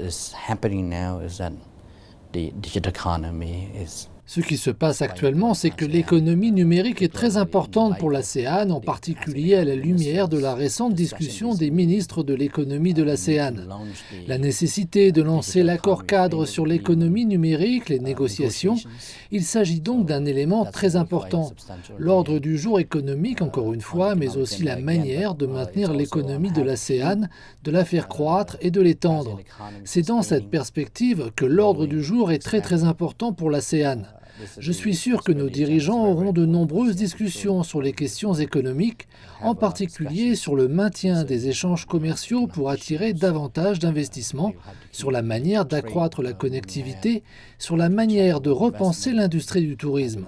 is happening now is that the digital economy is Ce qui se passe actuellement, c'est que l'économie numérique est très importante pour l'ASEAN, en particulier à la lumière de la récente discussion des ministres de l'économie de l'ASEAN. La nécessité de lancer l'accord cadre sur l'économie numérique, les négociations, il s'agit donc d'un élément très important. L'ordre du jour économique, encore une fois, mais aussi la manière de maintenir l'économie de l'ASEAN, de la faire croître et de l'étendre. C'est dans cette perspective que l'ordre du jour est très important pour l'ASEAN. Je suis sûr que nos dirigeants auront de nombreuses discussions sur les questions économiques, en particulier sur le maintien des échanges commerciaux pour attirer davantage d'investissements, sur la manière d'accroître la connectivité, sur la manière de repenser l'industrie du tourisme.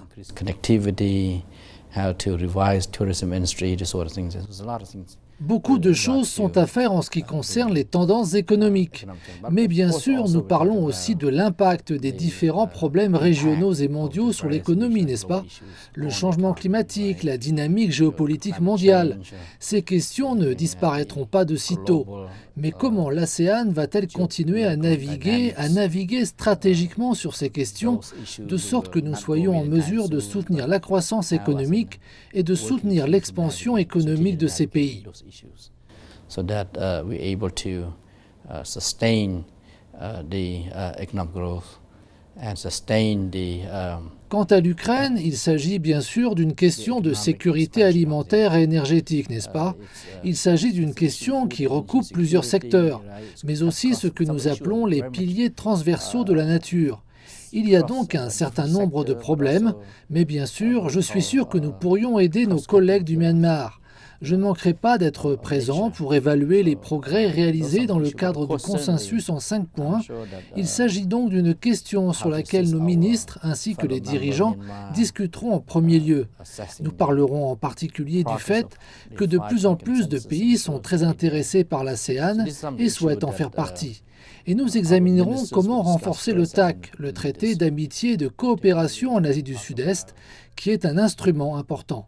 Beaucoup de choses sont à faire en ce qui concerne les tendances économiques. Mais bien sûr, nous parlons aussi de l'impact des différents problèmes régionaux et mondiaux sur l'économie, n'est-ce pas? Le changement climatique, la dynamique géopolitique mondiale. Ces questions ne disparaîtront pas de sitôt. Mais comment l'ASEAN va-t-elle continuer à naviguer stratégiquement sur ces questions, de sorte que nous soyons en mesure de soutenir la croissance économique et de soutenir l'expansion économique de ces pays? So that we're able to sustain the economic growth and sustain the Quant à l'Ukraine, il s'agit bien sûr d'une question de sécurité alimentaire et énergétique, n'est-ce pas? Il s'agit d'une question qui recoupe plusieurs secteurs, mais aussi ce que nous appelons les piliers transversaux de la nature. Il y a donc un certain nombre de problèmes, mais bien sûr, je suis sûr que nous pourrions aider nos collègues du Myanmar. Je ne manquerai pas d'être présent pour évaluer les progrès réalisés dans le cadre du consensus en 5 points. Il s'agit donc d'une question sur laquelle nos ministres ainsi que les dirigeants discuteront en premier lieu. Nous parlerons en particulier du fait que de plus en plus de pays sont très intéressés par l'ASEAN et souhaitent en faire partie. Et nous examinerons comment renforcer le TAC, le traité d'amitié et de coopération en Asie du Sud-Est, qui est un instrument important.